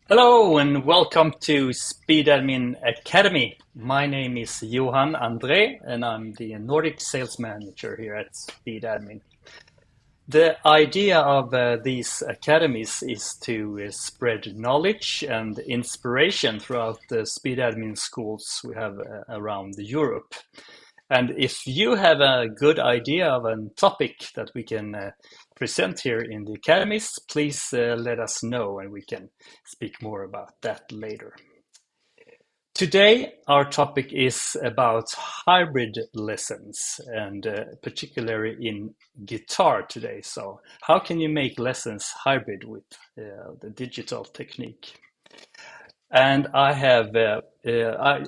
Hello and welcome to Speedadmin Academy. My name is Johan André and I'm the Nordic Sales Manager here at Speedadmin. The idea of these academies is to spread knowledge and inspiration throughout the Speedadmin schools we have around Europe. And if you have a good idea of a topic that we can present here in the academies, please let us know and we can speak more about that later. Today, our topic is about hybrid lessons and particularly in guitar today. So how can you make lessons hybrid with the digital technique? And I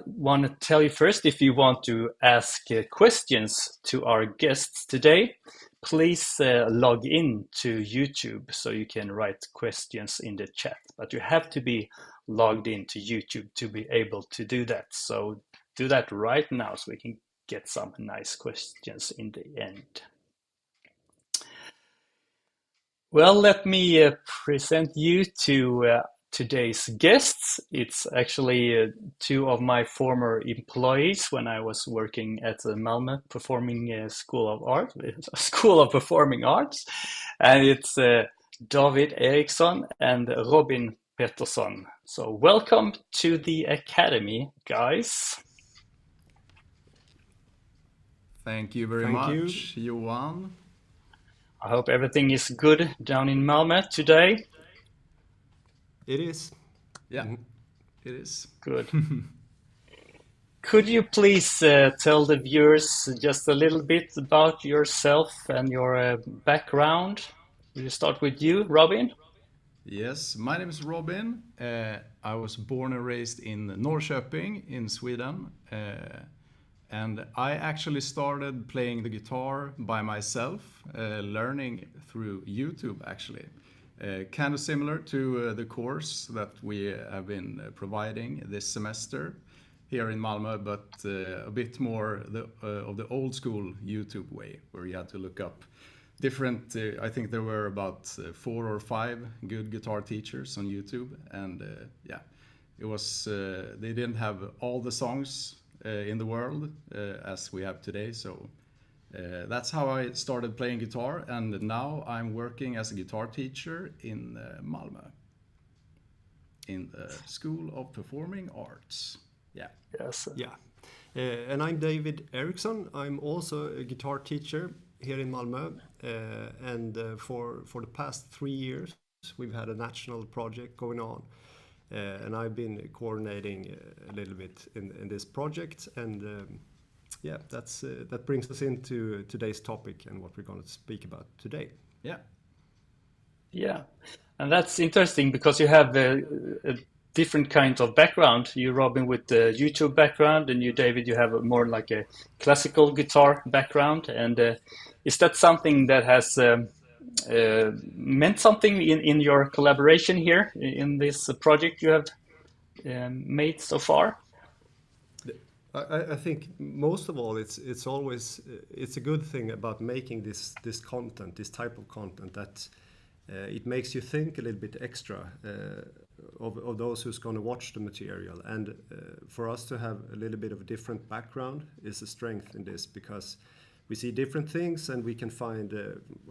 want to tell you first, if you want to ask questions to our guests today, please log in to YouTube so you can write questions in the chat. But you have to be logged into YouTube to be able to do that. So do that right now so we can get some nice questions in the end. Well, let me present you to today's guests. It's actually two of my former employees when I was working at the Malmö Performing School of Art, School of Performing Arts, and it's David Eriksson and Robin Petersson. So welcome to the Academy, guys. Thank you very much, Johan. I hope everything is good down in Malmö today. It is. Yeah, it is. Good. Could you please tell the viewers just a little bit about yourself and your background? Will you start with you, Robin? Yes, my name is Robin. I was born and raised in Norrköping in Sweden. And I actually started playing the guitar by myself, learning through YouTube actually. Kind of similar to the course that we have been providing this semester here in Malmö, but a bit more of the old school YouTube way, where you had to look up different, I think there were about 4 or 5 good guitar teachers on YouTube. And yeah, it was, they didn't have all the songs in the world as we have today. So that's how I started playing guitar, and now I'm working as a guitar teacher in Malmö in the School of Performing Arts. Yeah. Yes. Yeah. And I'm David Eriksson. I'm also a guitar teacher here in Malmö. And for the past 3 years, we've had a national project going on. And I've been coordinating a little bit in this project. And yeah, that brings us into today's topic and what we're going to speak about today. Yeah. Yeah. And that's interesting because you have a different kind of background. You, Robin, with the YouTube background, and you, David, you have more like a classical guitar background. And is that something that has meant something in your collaboration here in this project you have made so far? I think most of all, it's always it's a good thing about making this content, this type of content, that it makes you think a little bit extra of those who's going to watch the material. And for us to have a little bit of a different background is a strength in this, because we see different things and we can find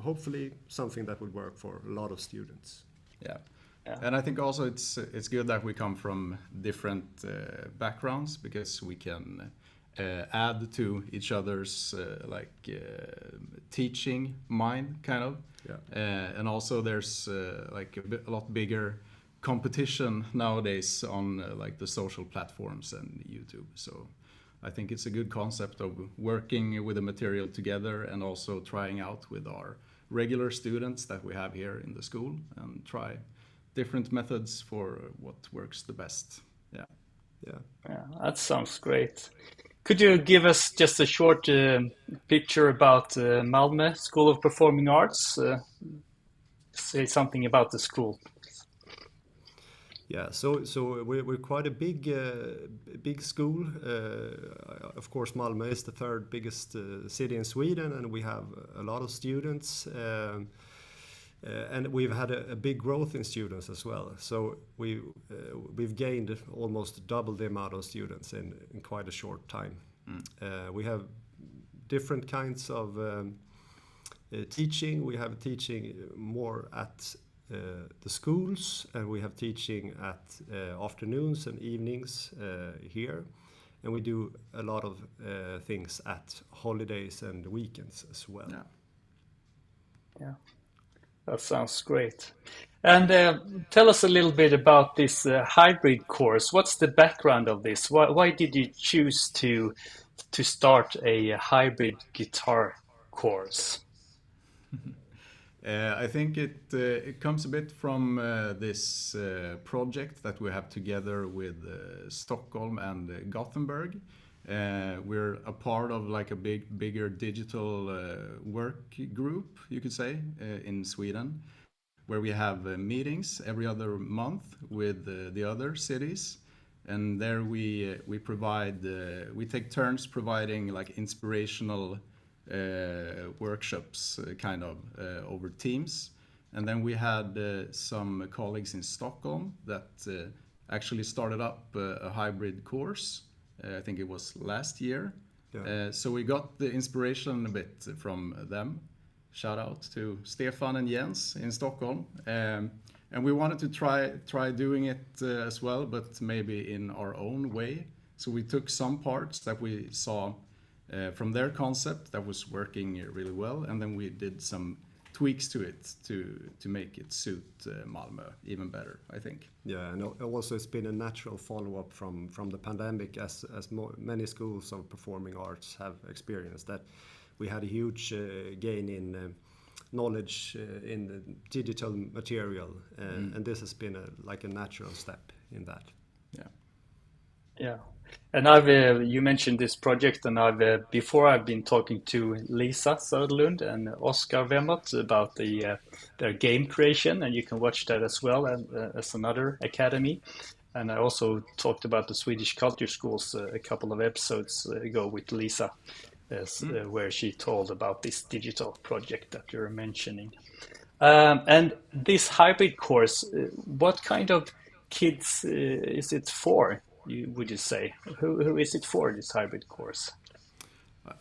hopefully something that would work for a lot of students. Yeah. And I think also it's good that we come from different backgrounds, because we can add to each other's teaching mind, kind of. Yeah. And also there's a lot bigger competition nowadays on like the social platforms and YouTube. So I think it's a good concept of working with the material together and also trying out with our regular students that we have here in the school and try different methods for what works the best. Yeah. Yeah, that sounds great. Could you give us just a short picture about Malmö School of Performing Arts? Say something about the school. Yeah, so we're quite a big school. Of course, Malmö is the third biggest city in Sweden, and we have a lot of students. And we've had a big growth in students as well. So we've gained almost double the amount of students in quite a short time. We have different kinds of teaching. We have teaching more at the schools, and we have teaching at afternoons and evenings here. And we do a lot of things at holidays and weekends as well. Yeah. That sounds great. And tell us a little bit about this hybrid course. What's the background of this? Why did you choose to start a hybrid guitar course? I think it comes a bit from this project that we have together with Stockholm and Gothenburg. We're a part of like a bigger digital work group, you could say, in Sweden, where we have meetings every other month with the other cities, and there we provide we take turns providing like inspirational workshops kind of over Teams. And then we had some colleagues in Stockholm that actually started up a hybrid course. I think it was last year. Yeah. So we got the inspiration a bit from them. Shout out to Stefan and Jens in Stockholm. And we wanted to try doing it as well, but maybe in our own way. So we took some parts that we saw from their concept that was working really well, and then we did some tweaks to it to make it suit Malmö even better, I think. Yeah, and also it's been a natural follow-up from the pandemic, as many schools of performing arts have experienced, that we had a huge gain in knowledge in the digital material, and this has been like a natural step in that. Yeah. And you mentioned this project, and before I've been talking to Lisa Söderlund and Oskar Wemmert about their game creation, and you can watch that as well as another academy. And I also talked about the Swedish culture schools a couple of episodes ago with Lisa, where she told about this digital project that you're mentioning. And this hybrid course, what kind of kids is it for? Would you say? Who is it for, this hybrid course?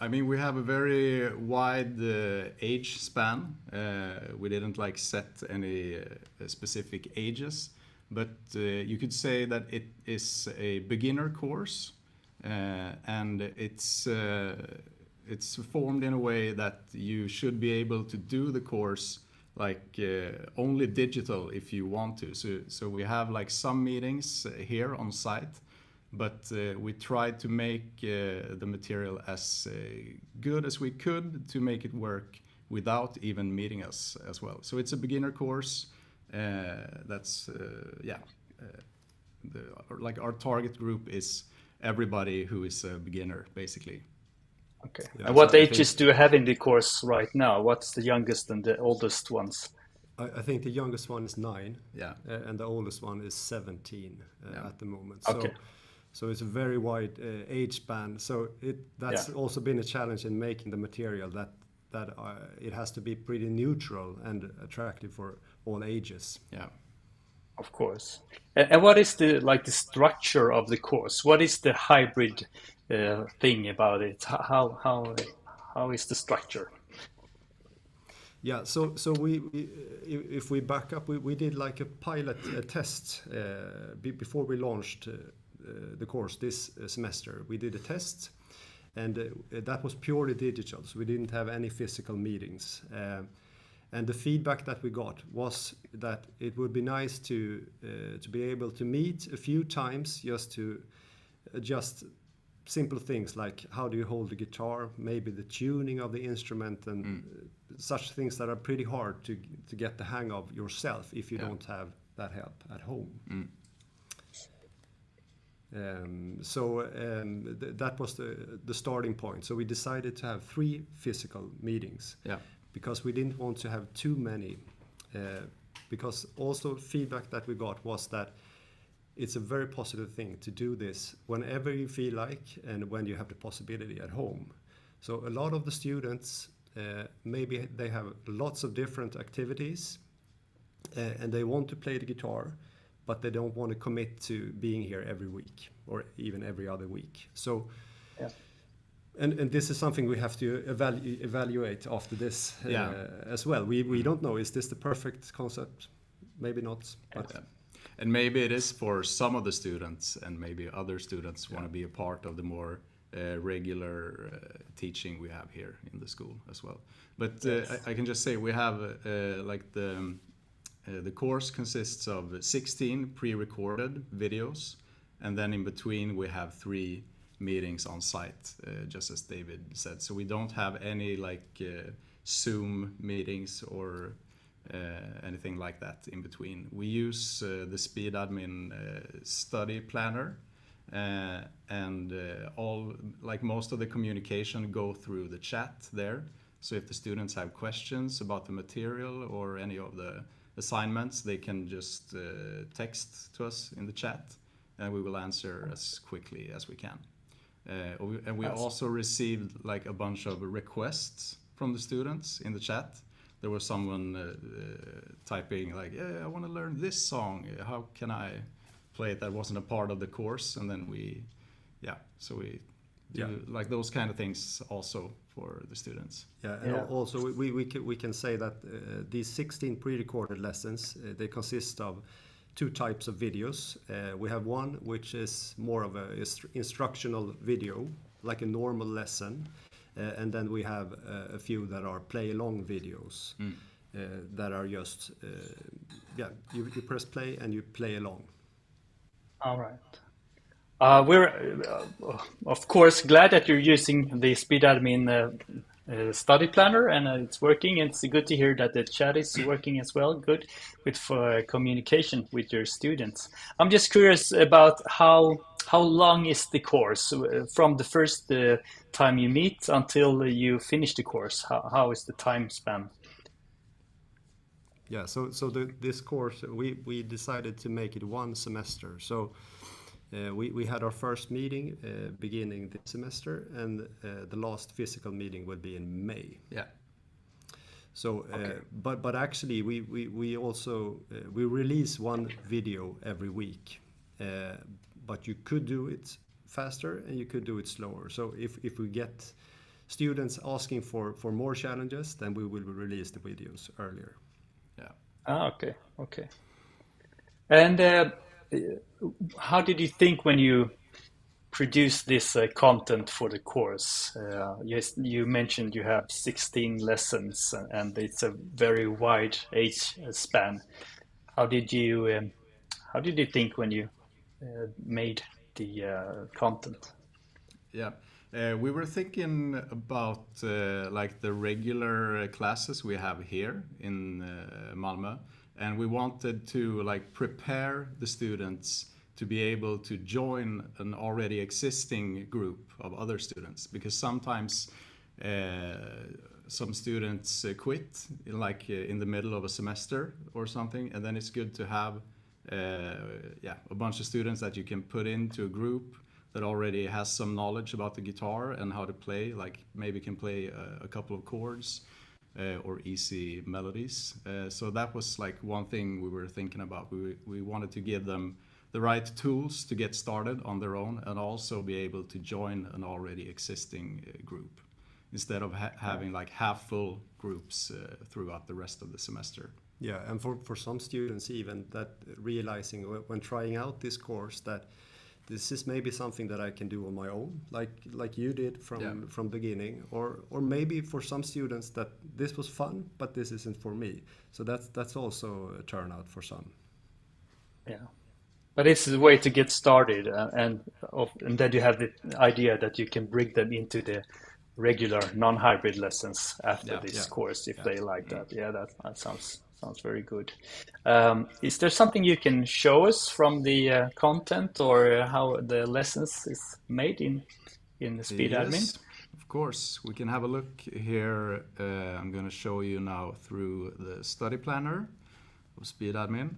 I mean, we have a very wide age span. We didn't like set any specific ages, but you could say that it is a beginner course, and it's formed in a way that you should be able to do the course like only digital if you want to. So we have like some meetings here on site, but we tried to make the material as good as we could to make it work without even meeting us as well. So it's a beginner course. That's like our target group is everybody who is a beginner, basically. Okay. Yeah, and what ages do you have in the course right now? What's the youngest and the oldest ones? I think the youngest one is 9, and the oldest one is 17 at the moment. So, okay. So it's a very wide age span. So that's also been a challenge in making the material, that it has to be pretty neutral and attractive for all ages. Yeah, of course. And what is the structure of the course? What is the hybrid thing about it? How is the structure? Yeah, so we if we back up, we did like a pilot test before we launched the course this semester. We did a test, and that was purely digital, so we didn't have any physical meetings. And the feedback that we got was that it would be nice to be able to meet a few times just to adjust simple things like how do you hold the guitar, maybe the tuning of the instrument, and such things that are pretty hard to get the hang of yourself if you don't have that help at home. That was the starting point. So we decided to have 3 physical meetings, because we didn't want to have too many, because also feedback that we got was that it's a very positive thing to do this whenever you feel like and when you have the possibility at home. So a lot of the students, maybe they have lots of different activities and they want to play the guitar, but they don't want to commit to being here every week or even every other week. So, Yeah. and this is something we have to evaluate after this as well. We don't know, is this the perfect concept? Maybe not. But And maybe it is for some of the students, and maybe other students want to be a part of the more regular teaching we have here in the school as well. But I can just say we have like the course consists of 16 pre-recorded videos, and then in between we have 3 meetings on site, just as David said. So we don't have any like Zoom meetings or anything like that in between. We use the Speedadmin study planner, and all, like most of the communication go through the chat there. So if the students have questions about the material or any of the assignments, they can just text to us in the chat, and we will answer as quickly as we can. And we also received like a bunch of requests from the students in the chat. There was someone typing like, I want to learn this song. How can I play it? That wasn't a part of the course. And then we do like those kind of things also for the students. Yeah, and also we can say that these 16 pre-recorded lessons, they consist of 2 types of videos. We have one which is more of a instructional video, like a normal lesson. And then we have a few that are play-along videos that are just, you press play and you play along. All right. We're, of course, glad that you're using the Speedadmin study planner and it's working. It's good to hear that the chat is working as well. Good with communication with your students. I'm just curious about how long is the course from the first time you meet until you finish the course? How is the time span? Yeah, so this course, we decided to make it 1 semester. So we had our first meeting beginning this semester, and the last physical meeting will be in May. Yeah. So, but actually we also we release 1 video every week, but you could do it faster and you could do it slower. So if we get students asking for more challenges, then we will release the videos earlier. Yeah. Okay. And how did you think when you produced this content for the course? Yes, you mentioned you have 16 lessons and it's a very wide age span. How did you think when you made the content? Yeah. We were thinking about like the regular classes we have here in Malmö, and we wanted to like prepare the students to be able to join an already existing group of other students, because sometimes some students quit like in the middle of a semester or something, and then it's good to have a bunch of students that you can put into a group that already has some knowledge about the guitar and how to play, like maybe can play a couple of chords or easy melodies. So that was like one thing we were thinking about. We wanted to give them the right tools to get started on their own, and also be able to join an already existing group instead of having like half full groups throughout the rest of the semester. Yeah, and for some students even, that realizing when trying out this course that this is maybe something that I can do on my own, like you did from beginning, or maybe for some students that this was fun, but this isn't for me. So that's also a turnout for some. Yeah, but it's a way to get started, and then you have the idea that you can bring them into the regular non-hybrid lessons after this course if they like that. Yeah, that sounds very good. Is there something you can show us from the content or how the lessons is made in the Speedadmin? Yes, of course. We can have a look here. I'm going to show you now through the study planner of Speedadmin.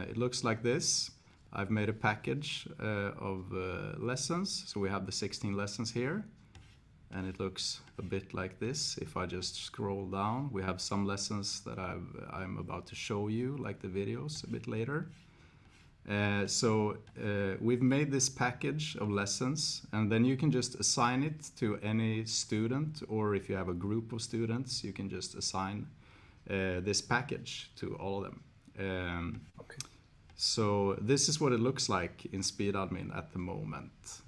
It looks like this. I've made a package of lessons. So we have the 16 lessons here. and it looks a bit like this. If I just scroll down, we have some lessons that I'm about to show you, like the videos, a bit later. So we've made this package of lessons, and then you can just assign it to any student, or if you have a group of students, you can just assign this package to all of them. Okay. So this is what it looks like in Speedadmin at the moment.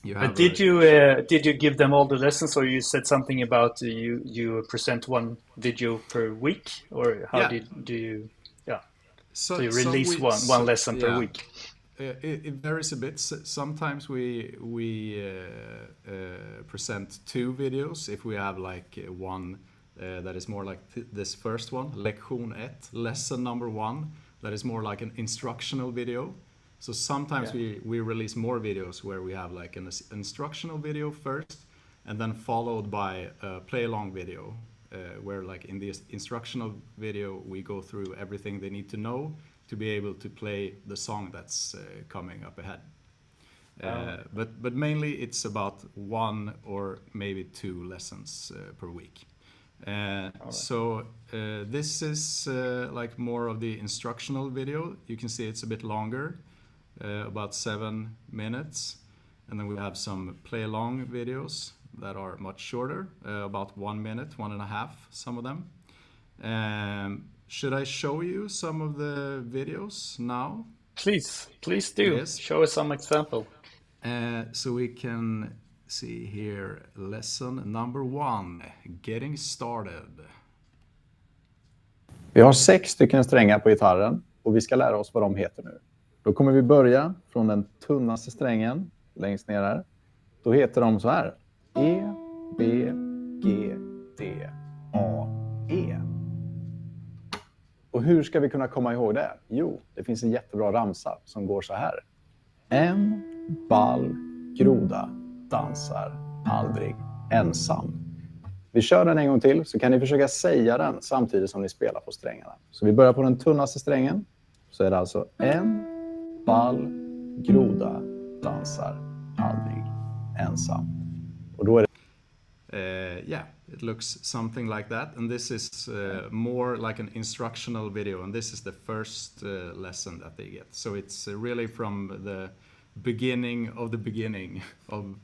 But did you give them all the lessons, or you said something about you present one video per week, or how do you? Yeah. So you release one lesson per week. It varies a bit. Sometimes we present 2 videos if we have like one that is more like this first one, lektion 1, lesson number 1, that is more like an instructional video. So sometimes we release more videos where we have like an instructional video first, and then followed by a play-along video, where like in the instructional video we go through everything they need to know to be able to play the song that's coming up ahead. But mainly it's about 1 or maybe 2 lessons per week. So this is like more of the instructional video. You can see it's a bit longer, about 7 minutes, and then we have some play-along videos that are much shorter, about 1 minute, 1.5, some of them. Should I show you some of the videos now? Please do. Yes. Show us some example. So we can see here, lesson number 1, getting started. Vi har 6 stycken strängar på gitarren och vi ska lära oss vad de heter nu. Då kommer vi börja från den tunnaste strängen längst ner här. Då heter de så här: E, B, G, D, A, E. Och hur ska vi kunna komma ihåg det? Jo, det finns en jättebra ramsa som går så här. En ball groda dansar aldrig ensam. Vi kör den en gång till, så kan ni försöka säga den samtidigt som ni spelar på strängarna. Så vi börjar på den tunnaste strängen. Så är det alltså en ball groda dansar aldrig ensam. Och då är det Yeah, it looks something like that, and this is more like an instructional video, and this is the first lesson that they get. So it's really from the beginning of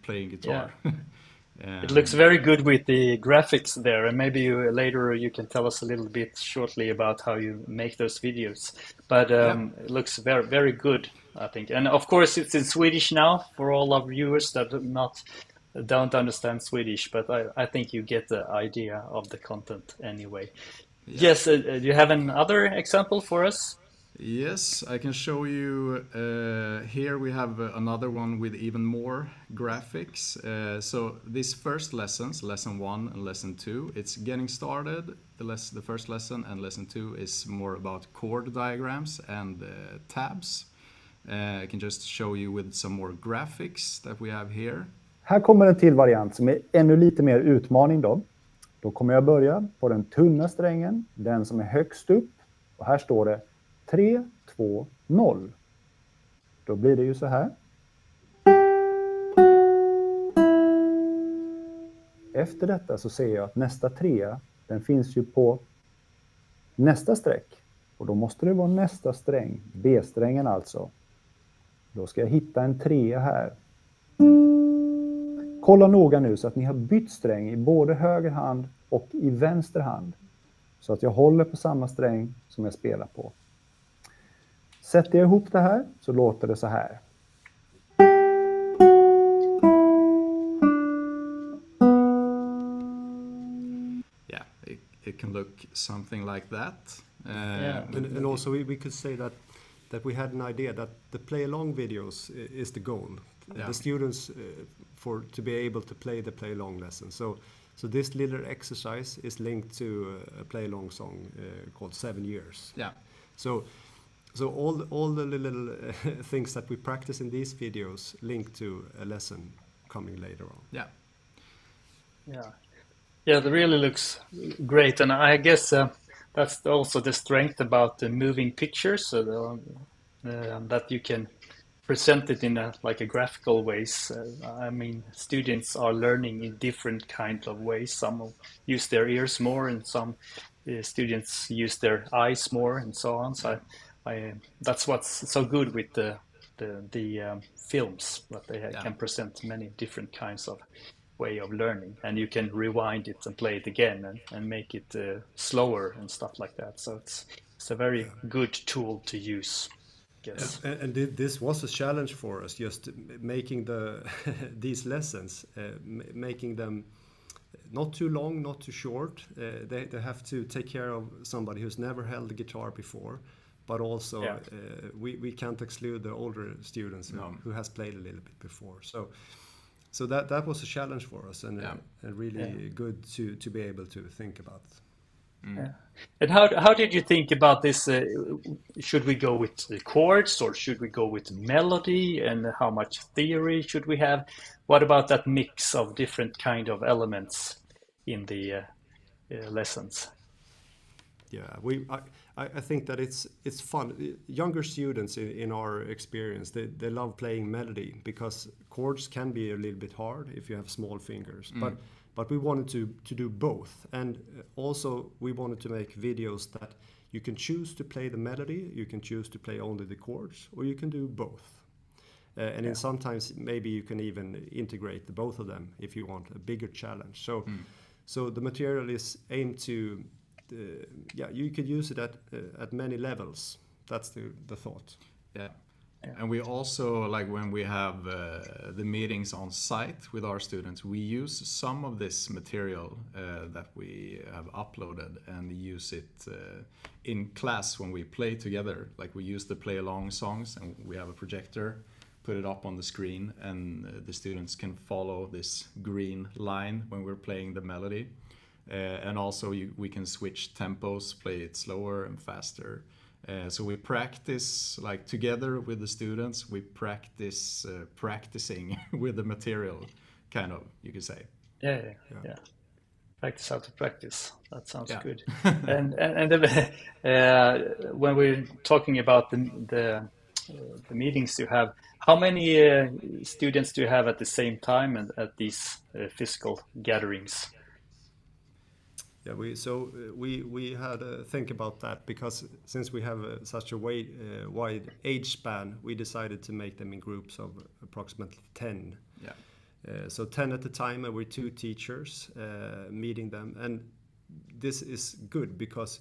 playing guitar. Yeah. It looks very good with the graphics there, and maybe later you can tell us a little bit shortly about how you make those videos. But it looks very, very good, I think. And of course, it's in Swedish now for all our viewers that don't understand Swedish, but I think you get the idea of the content anyway. Yeah. Yes, do you have another example for us? Yes, I can show you. Here we have another one with even more graphics. So these first lessons, lesson 1 and lesson 2, it's getting started. The first lesson, and lesson 2 is more about chord diagrams and tabs. I can just show you with some more graphics that we have here. Här kommer en till variant som är ännu lite mer utmaning då. Då kommer jag börja på den tunna strängen, den som är högst upp. Och här står det 3, 2, 0. Då blir det ju så här. Efter detta så ser jag att nästa 3, den finns ju på nästa streck. Och då måste det vara nästa sträng, B-strängen alltså. Då ska jag hitta en 3 här. Kolla noga nu så att ni har bytt sträng i både höger hand och i vänster hand. Så att jag håller på samma sträng som jag spelar på. Sätter jag ihop det här så låter det så här. Yeah, it can look something like that. And also we could say that we had an idea that the play-along videos is the goal. Yeah. The students to be able to play the play-along lesson. So this little exercise is linked to a play-along song called 7 Years. Yeah. So all the little things that we practice in these videos link to a lesson coming later on. Yeah. Yeah, it really looks great, and I guess that's also the strength about the moving pictures, that you can present it in a graphical ways. I mean, students are learning in different kinds of ways. Some will use their ears more, and some students use their eyes more, and so on. So, that's what's so good with the films, that they can present many different kinds of way of learning, and you can rewind it and play it again and make it slower and stuff like that. So it's a very good tool to use, I guess. And this was a challenge for us, just making these lessons, making them not too long, not too short. They have to take care of somebody who's never held a guitar before, but also we can't exclude the older students who has played a little bit before. So that was a challenge for us, and really good to be able to think about. Yeah. And how did you think about this? Should we go with the chords, or should we go with melody? And how much theory should we have? What about that mix of different kind of elements in the lessons? Yeah, I think that it's fun. Younger students, in our experience, they love playing melody, because chords can be a little bit hard if you have small fingers. But we wanted to do both, and also we wanted to make videos that you can choose to play the melody, you can choose to play only the chords, or you can do both. And then sometimes maybe you can even integrate the both of them if you want a bigger challenge. So the material is aimed to you could use it at many levels. That's the thought. Yeah. And we also, like when we have the meetings on site with our students, we use some of this material that we have uploaded and use it in class when we play together. Like we use the play along songs, and we have a projector, put it up on the screen, and the students can follow this green line when we're playing the melody. And also we can switch tempos, play it slower and faster. So we practice, like together with the students, we practice practicing with the material, kind of, you could say. Yeah. Practice how to practice. That sounds good. And when we're talking about the meetings you have, how many students do you have at the same time and at these physical gatherings? Yeah, we had to think about that, because since we have such a wide age span, we decided to make them in groups of approximately 10. Yeah. So 10 at a time, and we're 2 teachers meeting them, and this is good because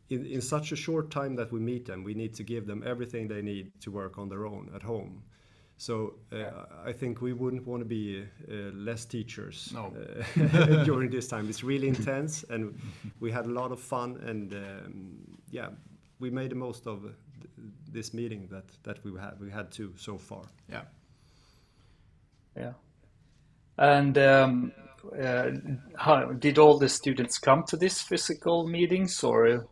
in such a short time that we meet them, we need to give them everything they need to work on their own at home. So I think we wouldn't want to be less teachers during this time. It's really intense, and we had a lot of fun, and we made the most of this meeting that we had. We had 2 so far. Yeah. And how did all the students come to these physical meetings, or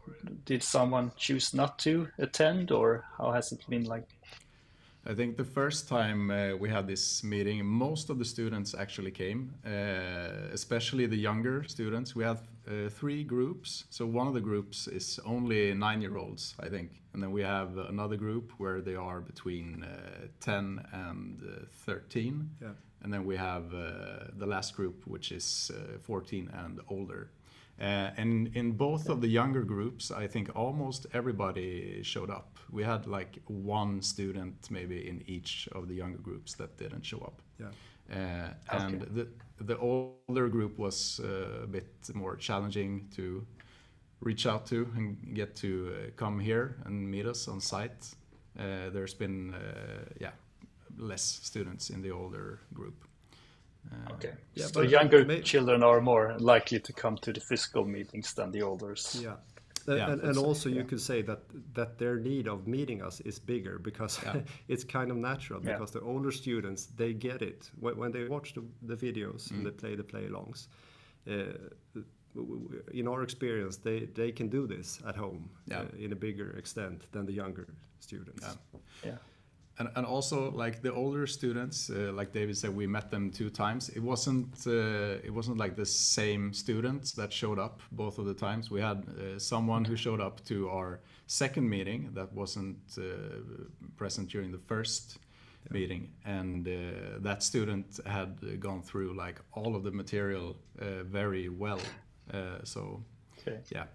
did someone choose not to attend, or how has it been like? I think the first time we had this meeting, most of the students actually came, especially the younger students. We have 3 groups. So one of the groups is only 9-year-olds, I think. And then we have another group where they are between 10 and 13. Yeah. And then we have the last group, which is 14 and older. And in both of the younger groups, I think almost everybody showed up. We had like 1 student maybe in each of the younger groups that didn't show up. Yeah. And the older group was a bit more challenging to reach out to and get to come here and meet us on site. There's been less students in the older group. Okay. So younger children are more likely to come to the physical meetings than the olders. Yeah. And also you could say that their need of meeting us is bigger, because it's kind of natural, because the older students, they get it. When they watch the videos and they play the play-alongs, in our experience, they can do this at home in a bigger extent than the younger students. Yeah. And also like the older students, like David said, we met them 2 times. It wasn't like the same students that showed up both of the times. We had someone who showed up to our second meeting that wasn't present during the first meeting, and that student had gone through like all of the material very well. So yeah.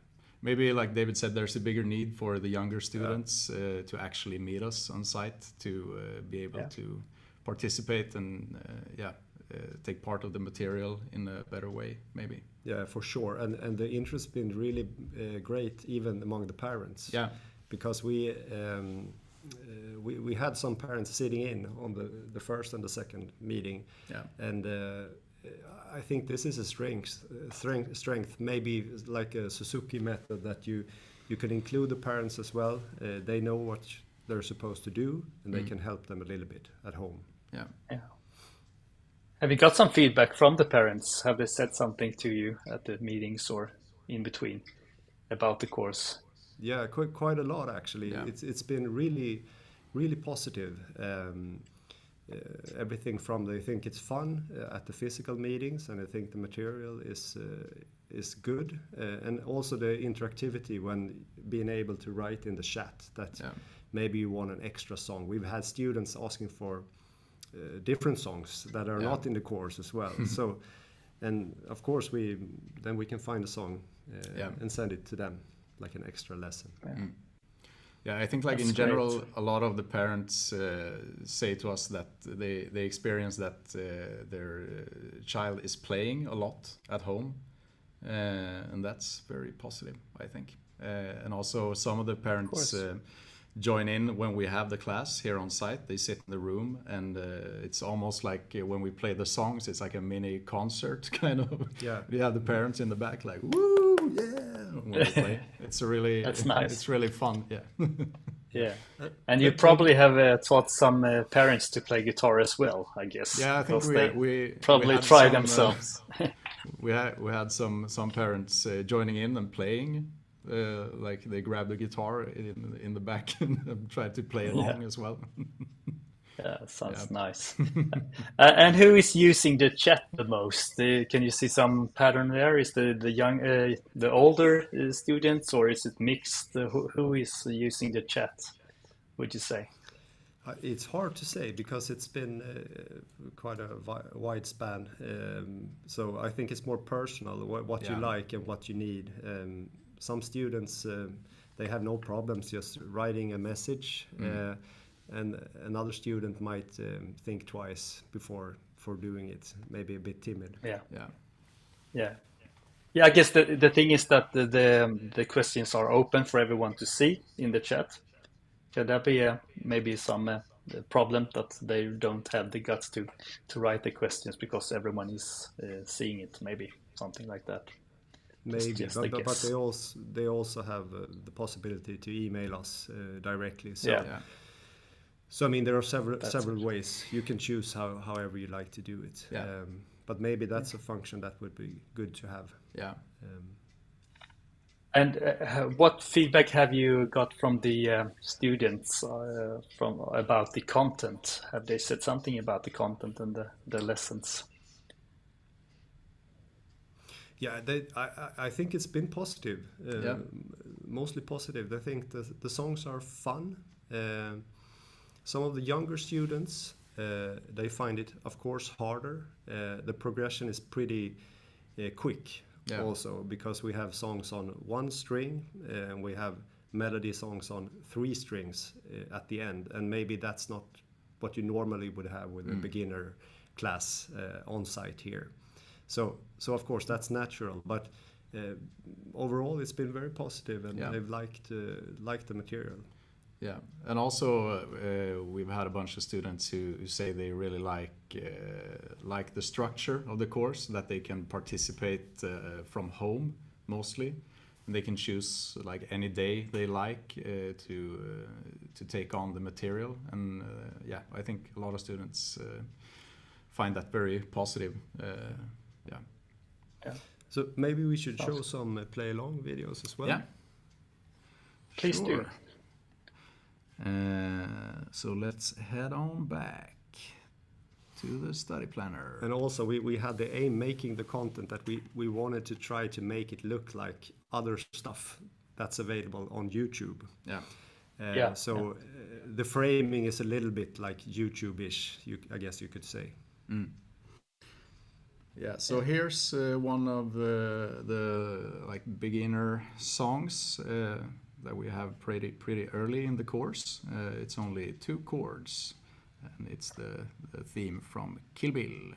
Maybe, like David said, there's a bigger need for the younger students to actually meet us on site to be able to participate and take part of the material in a better way, maybe. Yeah, for sure. And the interest has been really great, even among the parents. Yeah. Because we had some parents sitting in on the first and the second meeting. Yeah. And I think this is a strength, maybe like a Suzuki method, that you can include the parents as well. They know what they're supposed to do, and they can help them a little bit at home. Yeah. Have you got some feedback from the parents? Have they said something to you at the meetings or in between about the course? Yeah, quite a lot actually. Yeah. It's been really, really positive. Everything from they think it's fun at the physical meetings, and I think the material is good, and also the interactivity when being able to write in the chat that maybe you want an extra song. We've had students asking for different songs that are not in the course as well. So, and of course we can find a song and send it to them like an extra lesson. Yeah, I think like in general, a lot of the parents say to us that they experience that their child is playing a lot at home, and that's very positive, I think. And also some of the parents join in when we have the class here on site. They sit in the room, and it's almost like when we play the songs, it's like a mini concert kind of. Yeah. We have the parents in the back like, woo, yeah. When we play. It's really that's nice. It's really fun. Yeah. Yeah. And you probably have taught some parents to play guitar as well, I guess. Yeah, I think we probably try themselves. We had some parents joining in and playing. Like they grab the guitar in the back and try to play along as well. Yeah, sounds nice. And who is using the chat the most? Can you see some pattern there? Is the older students, or is it mixed? Who is using the chat, would you say? It's hard to say because it's been quite a wide span. So I think it's more personal, what you like and what you need. Some students, they have no problems just writing a message. And another student might think twice before doing it, maybe a bit timid. Yeah. I guess the thing is that the questions are open for everyone to see in the chat. Could that be maybe some problem that they don't have the guts to write the questions because everyone is seeing it? Maybe something like that. Maybe, but they also have the possibility to email us directly. So. So I mean, there are several ways you can choose however you like to do it. But maybe that's a function that would be good to have. Yeah. And what feedback have you got from the students about the content? Have they said something about the content and the lessons? Yeah, I think it's been positive. Mostly positive. I think the songs are fun. Some of the younger students, they find it, of course, harder. The progression is pretty quick also, because we have songs on 1 string and we have melody songs on 3 strings at the end. And maybe that's not what you normally would have with a beginner class on site here. So of course, that's natural. But overall, it's been very positive, and they've liked the material. Yeah, and also we've had a bunch of students who say they really like the structure of the course, that they can participate from home mostly, and they can choose like any day they like to take on the material. And I think a lot of students find that very positive. So maybe we should show some play along videos as well. Yeah, please do. So let's head on back to the study planner. And also we had the aim making the content that we wanted to try to make it look like other stuff that's available on YouTube. The framing is a little bit like YouTube-ish, I guess you could say. Yeah, so here's one of the like beginner songs that we have pretty early in the course. It's only 2 chords, and it's the theme from Kill Bill.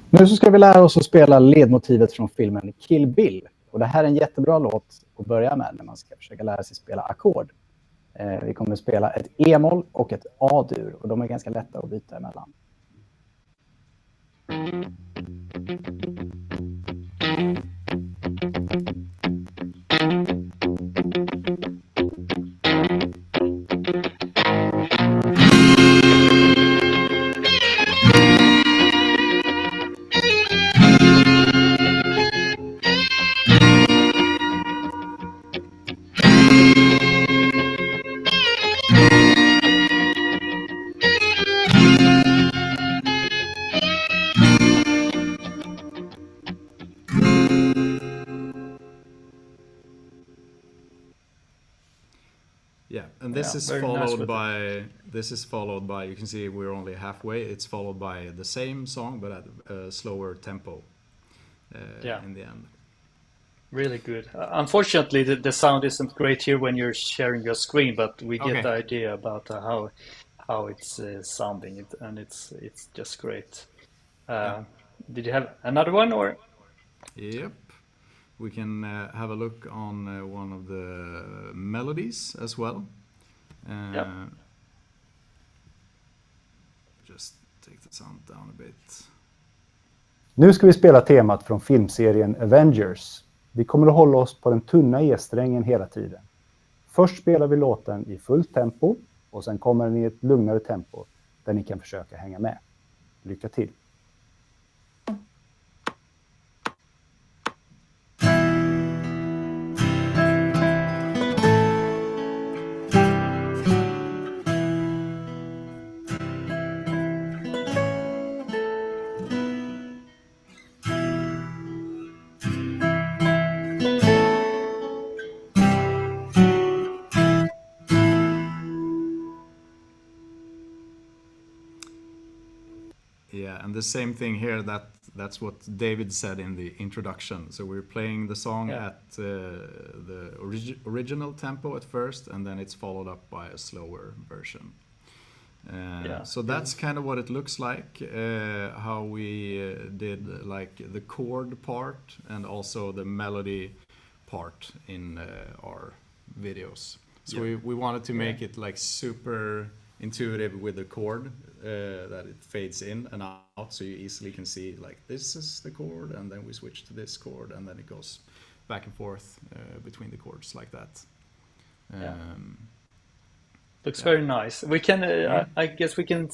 Nu så ska vi lära oss att spela ledmotivet från filmen Kill Bill. Och det här är en jättebra låt att börja med när man ska försöka lära sig spela ackord. Vi kommer att spela ett E-moll och ett A-dur, och de är ganska lätta att byta emellan. Yeah, and this is followed by, you can see we're only halfway. It's followed by the same song but at a slower tempo in the end. Really good. Unfortunately, the sound isn't great here when you're sharing your screen, but we get the idea about how it's sounding, and it's just great. Did you have another one, or? Yep. We can have a look on one of the melodies as well. Just take the sound down a bit. Nu ska vi spela temat från filmserien Avengers. Vi kommer att hålla oss på den tunna E-strängen hela tiden. Först spelar vi låten i fullt tempo, och sen kommer den i ett lugnare tempo där ni kan försöka hänga med. Lycka till! Yeah, and the same thing here, that's what David said in the introduction. So we're playing the song at the original tempo at first, and then it's followed up by a slower version. So that's kind of what it looks like, how we did like the chord part and also the melody part in our videos. So we wanted to make it like super intuitive with the chord, that it fades in and out, so you easily can see like this is the chord, and then we switch to this chord, and then it goes back and forth between the chords like that. Looks very nice. We can, I guess we can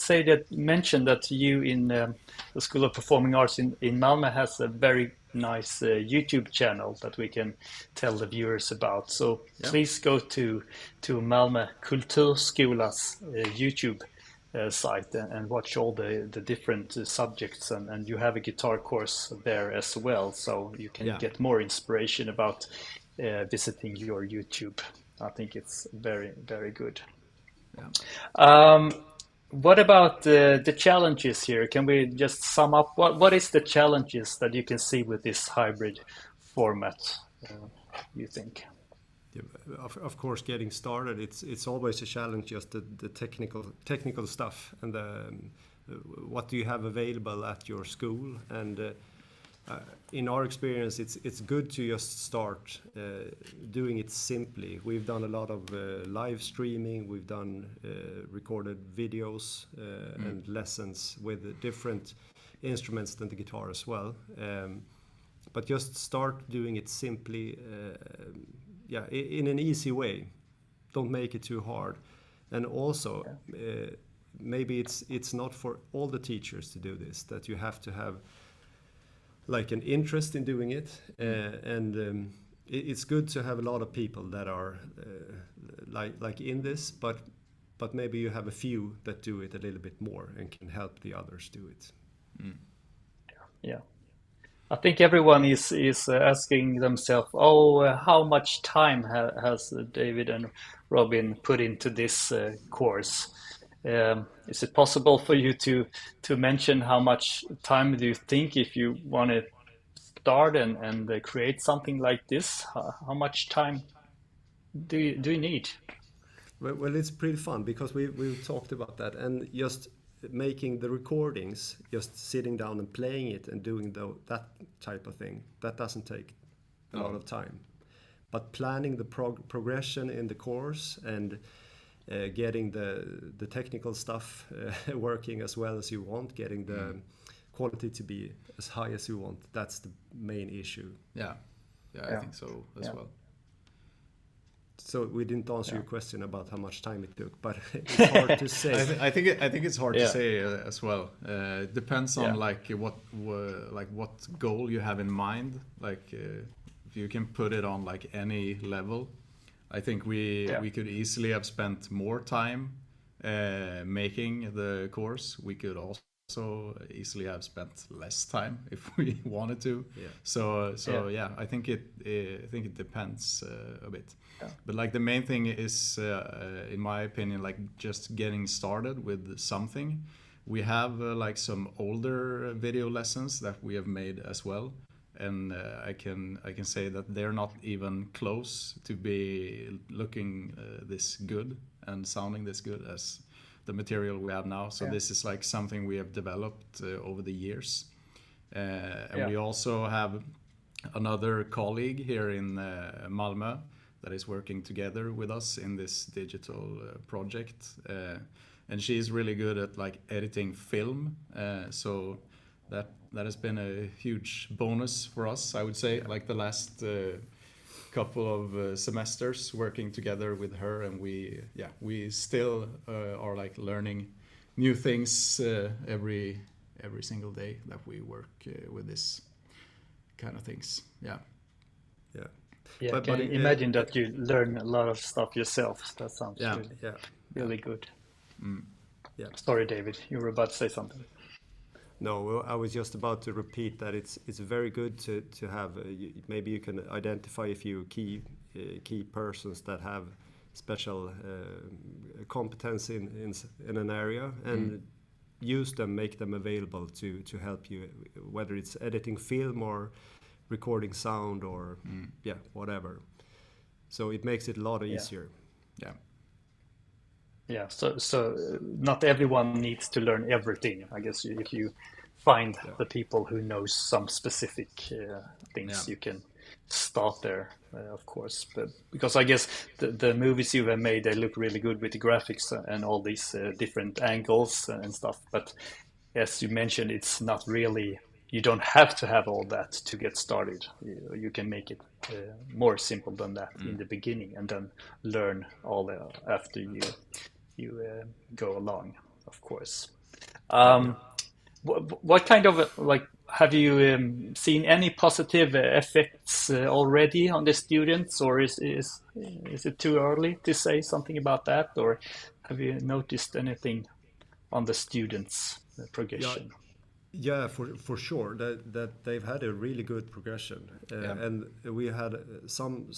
mention that you in the School of Performing Arts in Malmö has a very nice YouTube channel that we can tell the viewers about. So please go to Malmö Kulturskolas YouTube site and watch all the different subjects, and you have a guitar course there as well, so you can get more inspiration about visiting your YouTube. I think it's very, very good. What about the challenges here? Can we just sum up what is the challenges that you can see with this hybrid format, you think? Of course, getting started, it's always a challenge, just the technical stuff, and what do you have available at your school. And in our experience, it's good to just start doing it simply. We've done a lot of live streaming, we've done recorded videos and lessons with different instruments than the guitar as well. But just start doing it simply, in an easy way. Don't make it too hard. And also, maybe it's not for all the teachers to do this, that you have to have like an interest in doing it, and it's good to have a lot of people that are like in this, but but maybe you have a few that do it a little bit more and can help the others do it. Yeah. I think everyone is asking themselves, how much time has David and Robin put into this course? Is it possible for you to mention how much time do you think if you want to start and create something like this? How much time do you need? Well, it's pretty fun because we've talked about that, and just making the recordings, just sitting down and playing it and doing that type of thing, that doesn't take a lot of time. But planning the progression in the course and getting the technical stuff working as well as you want, getting the quality to be as high as you want, that's the main issue. Yeah, I think so as well. So we didn't answer your question about how much time it took, but it's hard to say. I think it's hard to say as well. It depends on like what goal you have in mind. Like if you can put it on like any level, I think we could easily have spent more time making the course. We could also easily have spent less time if we wanted to. So I think it depends a bit. But like the main thing is, in my opinion, like just getting started with something. We have like some older video lessons that we have made as well, and I can say that they're not even close to be looking this good and sounding this good as the material we have now. So this is like something we have developed over the years, and we also have another colleague here in Malmö that is working together with us in this digital project, and she's really good at like editing film, so that has been a huge bonus for us, I would say, like the last couple of semesters working together with her, and we still are like learning new things every single day that we work with this kind of things. Yeah, can you imagine that you learn a lot of stuff yourself? That sounds really good. Sorry, David, you were about to say something. No, well, I was just about to repeat that it's very good to have. Maybe you can identify a few key persons that have special competence in an area and use them, make them available to help you, whether it's editing film or recording sound or whatever. So it makes it a lot easier. So not everyone needs to learn everything. I guess if you find the people who knows some specific things, you can start there, of course. But because I guess the movies you have made, they look really good with the graphics and all these different angles and stuff. But as you mentioned, it's not really. You don't have to have all that to get started. You can make it more simple than that in the beginning, and then learn all after you go along, of course. What kind of have you seen any positive effects already on the students, or is it too early to say something about that, or have you noticed anything on the students' progression? Yeah, for sure that they've had a really good progression, and we had some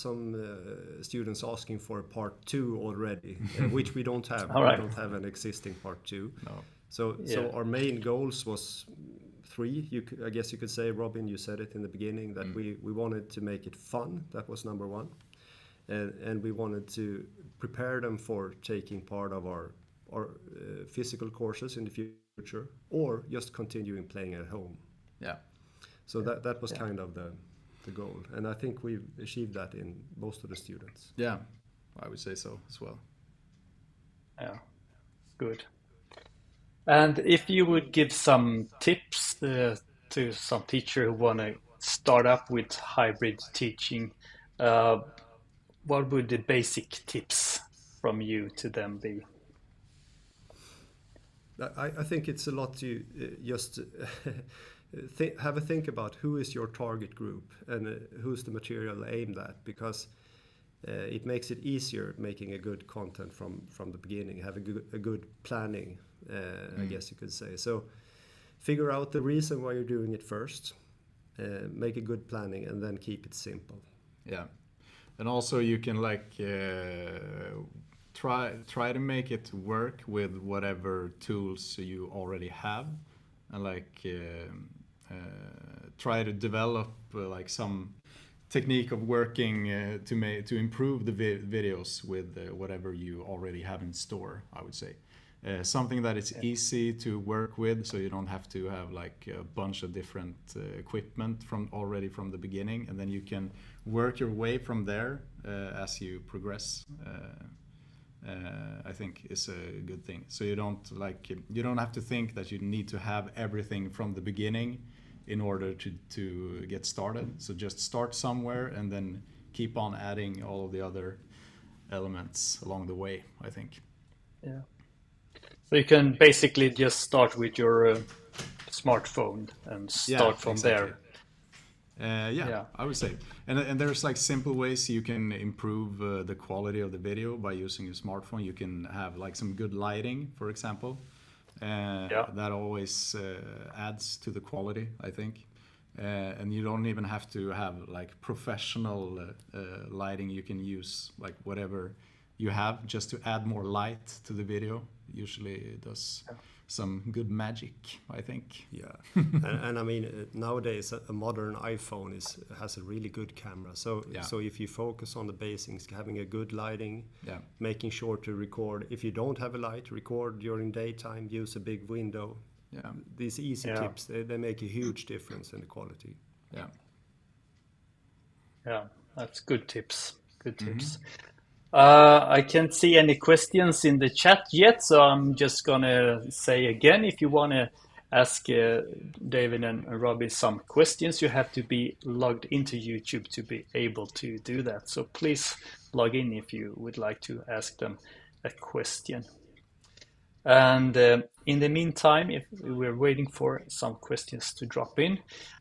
students asking for a part 2 already, which we don't have. We don't have an existing part 2. No. So our main goals was 3. I guess you could say, Robin, you said it in the beginning that we wanted to make it fun. That was number 1, and we wanted to prepare them for taking part of our physical courses in the future, or just continuing playing at home. So that was kind of the goal, and I think we've achieved that in most of the students. I would say so as well. Good. And if you would give some tips to some teacher who want to start up with hybrid teaching, what would the basic tips from you to them be? I think it's a lot to just have a think about who is your target group and who's the material aimed at, because it makes it easier making a good content from the beginning. Have a good planning, I guess you could say. So figure out the reason why you're doing it first, make a good planning, and then keep it simple. Yeah, and also you can like try to make it work with whatever tools you already have, and like try to develop like some technique of working to improve the videos with whatever you already have in store, I would say. Something that is easy to work with, so you don't have to have like a bunch of different equipment from the beginning, and then you can work your way from there as you progress. I think is a good thing. So you don't have to think that you need to have everything from the beginning in order to get started. So just start somewhere and then keep on adding all of the other elements along the way, I think. Yeah. So you can basically just start with your smartphone and start from exactly. there. Yeah, I would say. And there's like simple ways you can improve the quality of the video by using your smartphone. You can have like some good lighting, for example. That always adds to the quality, I think. And you don't even have to have like professional lighting. You can use like whatever you have just to add more light to the video. Usually it does some good magic, I think. Yeah, and I mean nowadays a modern iPhone has a really good camera. So if you focus on the basics, having a good lighting, making sure to record. If you don't have a light, record during daytime. Use a big window. Yeah, these easy tips they make a huge difference in the quality. Yeah, that's good tips. Good tips. I can't see any questions in the chat yet, so I'm just gonna say again, if you want to ask David and Robin some questions, you have to be logged into YouTube to be able to do that. So please log in if you would like to ask them a question. And in the meantime, if we're waiting for some questions to drop in,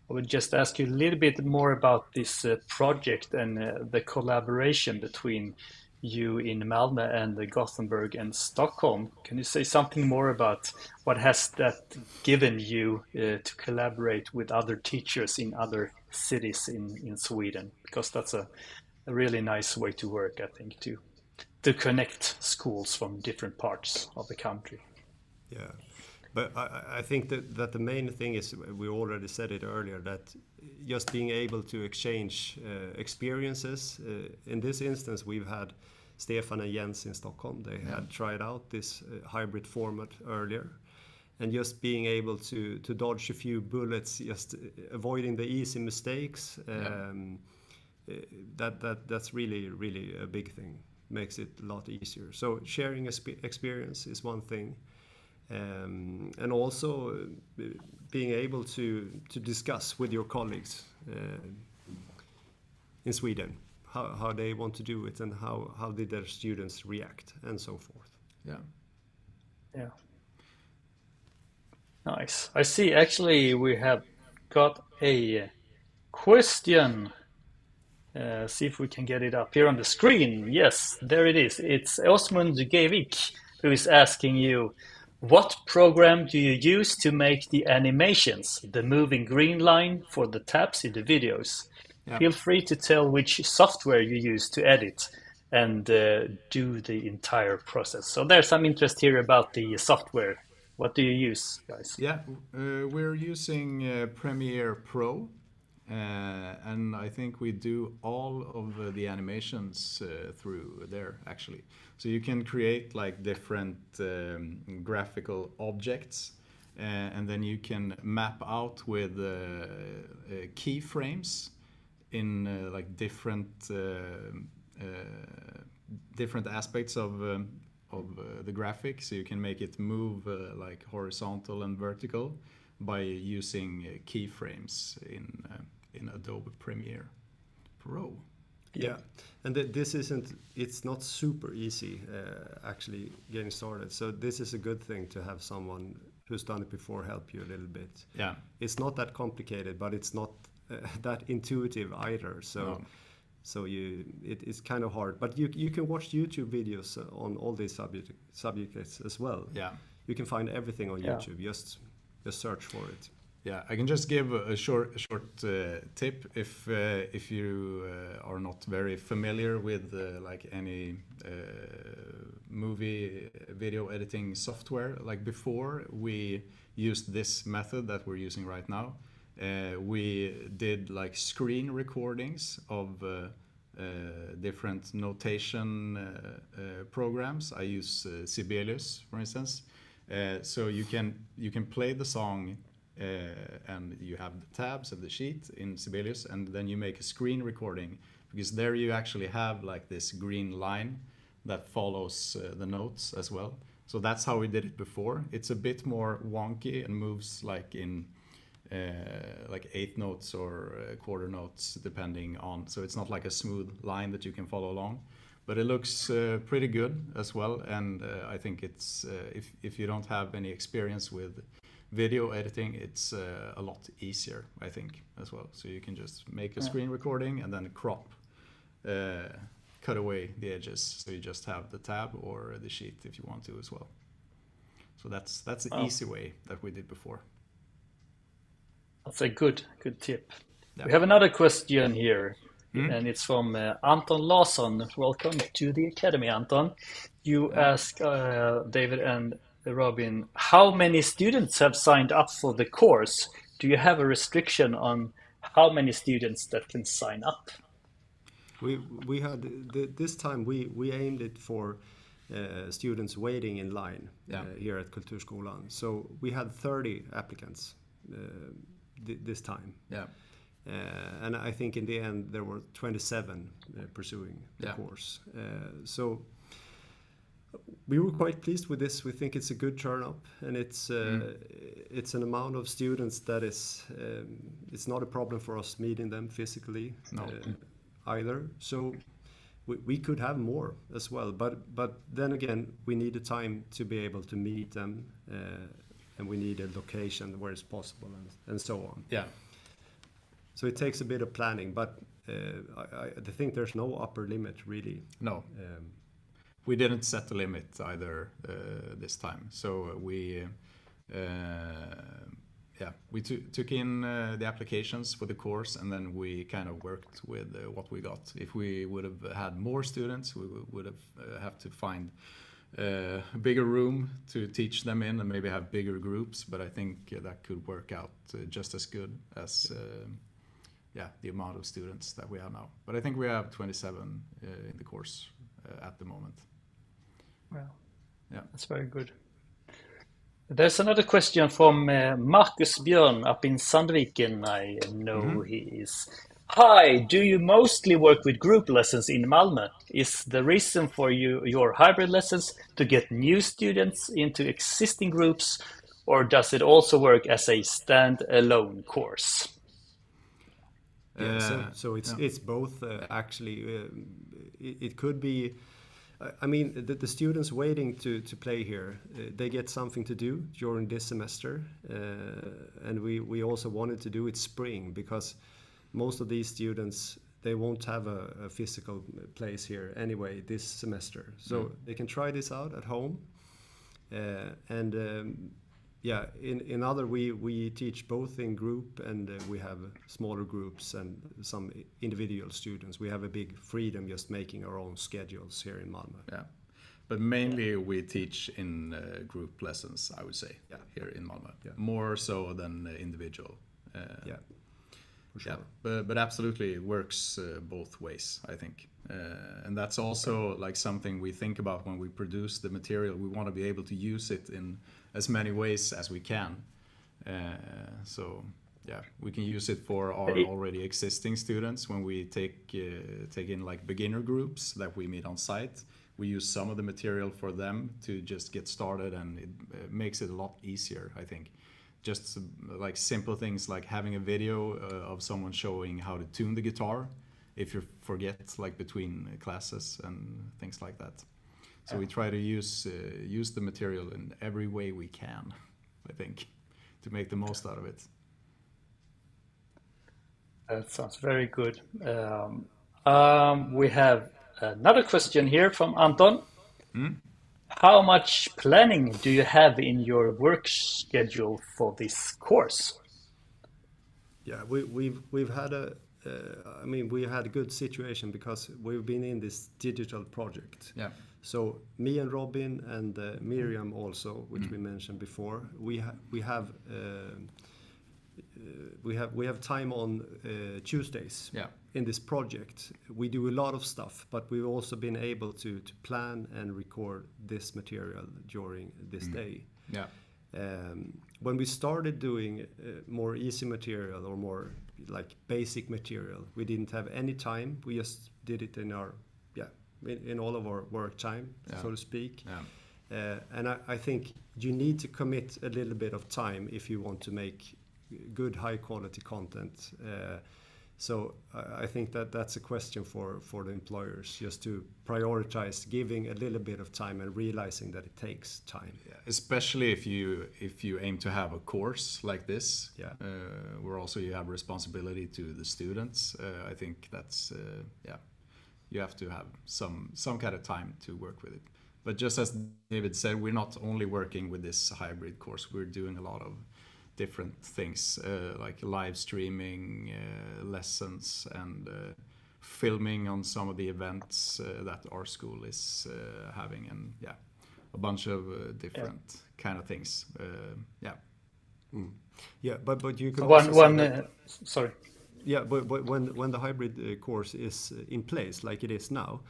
I would just ask you a little bit more about this project and the collaboration between you in Malmö and Gothenburg and Stockholm. Can you say something more about what has that given you to collaborate with other teachers in other cities in Sweden? Because that's a really nice way to work, I think, to connect schools from different parts of the country. Yeah, but I think that the main thing is, we already said it earlier, that just being able to exchange experiences. In this instance, we've had Stefan and Jens in Stockholm. They had tried out this hybrid format earlier. And just being able to dodge a few bullets, just avoiding the easy mistakes, that's really, really a big thing. Makes it a lot easier. So sharing experience is one thing. And also being able to discuss with your colleagues in Sweden how they want to do it and how did their students react and so forth. Yeah. Nice. I see actually we have got a question. See if we can get it up here on the screen. Yes, there it is. It's Osmund Gevik who is asking you, what program do you use to make the animations, the moving green line for the tabs in the videos? Feel free to tell which software you use to edit and do the entire process. So there's some interest here about the software. What do you use, guys? Yeah, we're using Premiere Pro. And I think we do all of the animations through there, actually. So you can create like different graphical objects, and then you can map out with keyframes in like different aspects of the graphic. So you can make it move like horizontal and vertical by using keyframes in Adobe Premiere Pro. Yeah, and it's not super easy actually getting started. So this is a good thing to have someone who's done it before help you a little bit. Yeah, it's not that complicated, but it's not that intuitive either. So So it's kind of hard, but you can watch YouTube videos on all these subjects as well. Yeah. You can find everything on YouTube. Just search for it. Yeah, I can just give a short tip if you are not very familiar with like any movie video editing software. Like before, we used this method that we're using right now. We did like screen recordings of different notation programs. I use Sibelius, for instance. So you can play the song and you have the tabs of the sheet in Sibelius, and then you make a screen recording, because there you actually have like this green line that follows the notes as well. So that's how we did it before. It's a bit more wonky and moves like in like eighth notes or quarter notes depending on, so it's not like a smooth line that you can follow along, but it looks pretty good as well. And I think it's if you don't have any experience with video editing, it's a lot easier, I think, as well. So you can just make a screen recording and then crop, cut away the edges, so you just have the tab or the sheet if you want to as well. So that's the easy way that we did before. That's a good tip. Yeah. We have another question here, and it's from Anton Larsson. Welcome to the Academy, Anton. You ask David and Robin, how many students have signed up for the course? Do you have a restriction on how many students that can sign up? We had this time we aimed it for students waiting in line here at Kulturskolan. So we had 30 applicants this time. Yeah. And I think in the end there were 27 pursuing the course. So we were quite pleased with this. We think it's a good turn up, and it's an amount of students that is it's not a problem for us meeting them physically either. So we could have more as well, but then again we need the time to be able to meet them, and we need a location where it's possible, and so on. Yeah. So it takes a bit of planning, but I think there's no upper limit really. No. We didn't set the limit either this time. So we took in the applications for the course, and then we kind of worked with what we got. If we would have had more students, we would have to find a bigger room to teach them in and maybe have bigger groups. But I think that could work out just as good as the amount of students that we have now. But I think we have 27 in the course at the moment. Well, yeah, that's very good. There's another question from Marcus Björn up in Sandviken. I know he is. Hi, do you mostly work with group lessons in Malmö? Is the reason for your hybrid lessons to get new students into existing groups, or does it also work as a stand-alone course? So it's both actually. It could be. I mean, the students waiting to play here, they get something to do during this semester, and we also wanted to do it spring, because most of these students, they won't have a physical place here anyway this semester, so they can try this out at home, and in other we teach both in group, and we have smaller groups and some individual students. We have a big freedom just making our own schedules here in Malmö. Yeah, but mainly we teach in group lessons, I would say, here in Malmö. Yeah. More so than individual. For sure. Yeah, but absolutely it works both ways, I think. And that's also like something we think about when we produce the material. We want to be able to use it in as many ways as we can. So we can use it for our already existing students when we take in like beginner groups that we meet on site. We use some of the material for them to just get started, and it makes it a lot easier, I think. Just like simple things like having a video of someone showing how to tune the guitar if you forget, like between classes and things like that. So we try to use the material in every way we can, I think, to make the most out of it. That sounds very good. We have another question here from Anton. How much planning do you have in your work schedule for this course? Yeah, we've had we had a good situation because we've been in this digital project. Yeah. So me and Robin and Miriam also, which we mentioned before, we have time on Tuesdays. Yeah. In this project, we do a lot of stuff, but we've also been able to plan and record this material during this day. Yeah. When we started doing more easy material or more like basic material, we didn't have any time. We just did it in our in all of our work time, so to speak. Yeah. And I think you need to commit a little bit of time if you want to make good high quality content. So I think that's a question for the employers, just to prioritize giving a little bit of time and realizing that it takes time. Yeah, especially if you aim to have a course like this, where also you have responsibility to the students. I think that's you have to have some kind of time to work with it. But just as David said, we're not only working with this hybrid course. We're doing a lot of different things like live streaming lessons and filming on some of the events that our school is having, and a bunch of different kind of things. But you can sorry. Yeah, but when the hybrid course is in place like it is now,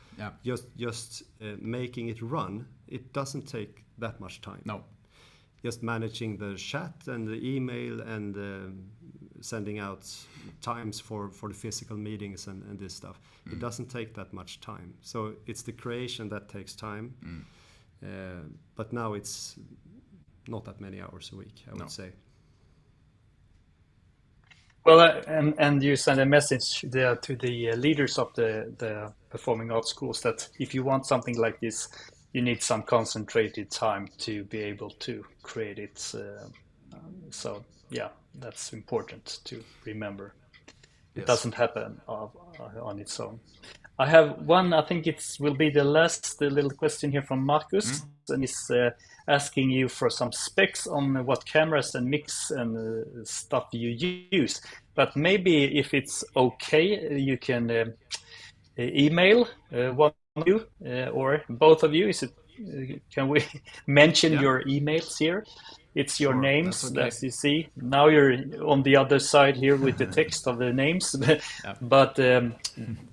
just making it run, it doesn't take that much time. No. Just managing the chat and the email and sending out times for the physical meetings and this stuff. It doesn't take that much time. So it's the creation that takes time. But now it's not that many hours a week, I would say. Well, and you send a message there to the leaders of the performing arts schools that if you want something like this, you need some concentrated time to be able to create it. So that's important to remember. It doesn't happen on its own. I have one, I think it will be the little question here from Marcus, and he's asking you for some specs on what cameras and mix and stuff you use. But maybe if it's okay, you can email one of you or both of you. Can we mention your emails here? It's your names, as you see. Now you're on the other side here with the text of the names, but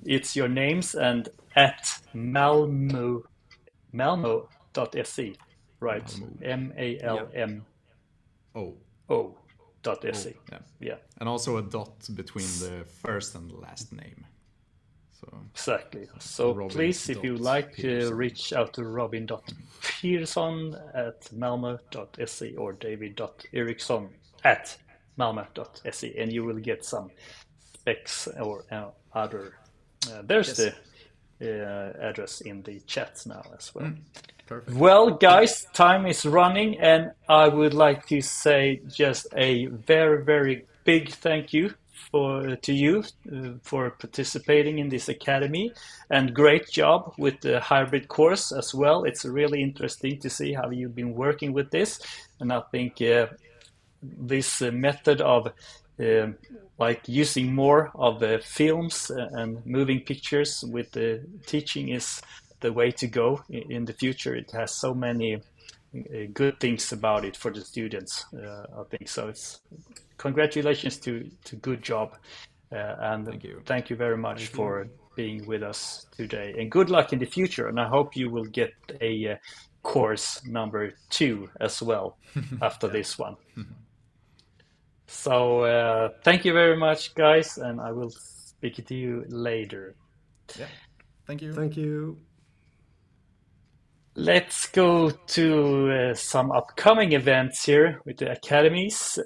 it's your names and at Malmö.se, right? MALMO.se. Yeah. And also a dot between the first and the last name. So exactly. So Robin please, if you like, reach out to Robin.Petersson at Malmö.se or David.Eriksson at Malmö.se, and you will get some specs or other. There's the address in the chat now as well. Perfect. Well, guys, time is running, and I would like to say just a very, very big thank you to you for participating in this academy, and great job with the hybrid course as well. It's really interesting to see how you've been working with this, and I think this method of like using more of the films and moving pictures with the teaching is the way to go in the future. It has so many good things about it for the students, I think. So it's congratulations to good job, and thank you very much for being with us today, and good luck in the future, and I hope you will get a course number 2 as well after this one. So thank you very much, guys, and I will speak to you later. Thank you. Thank you. Let's go to some upcoming events here with the academies.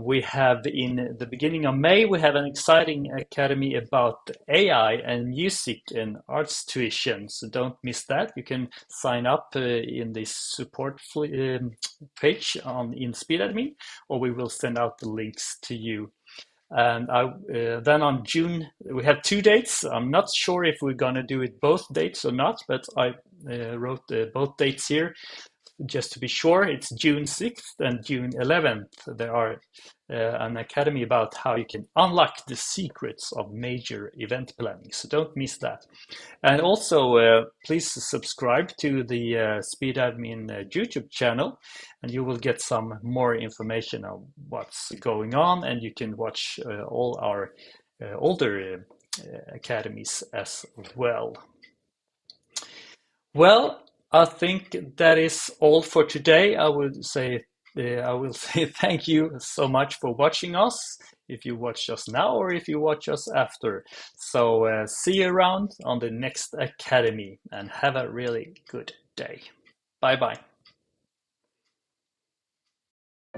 We have in the beginning of May, we have an exciting academy about AI and music and arts tuition. So don't miss that. You can sign up in the support page in Speedadmin, or we will send out the links to you. And then on June, we have 2 dates. I'm not sure if we're going to do it both dates or not, but I wrote both dates here just to be sure. It's June 6th and June 11th. There are an academy about how you can unlock the secrets of major event planning. So don't miss that. And also, please subscribe to the Speedadmin YouTube channel, and you will get some more information on what's going on, and you can watch all our older academies as well. Well, I think that is all for today. I will say thank you so much for watching us, if you watch us now or if you watch us after. So see you around on the next academy, and have a really good day. Bye bye.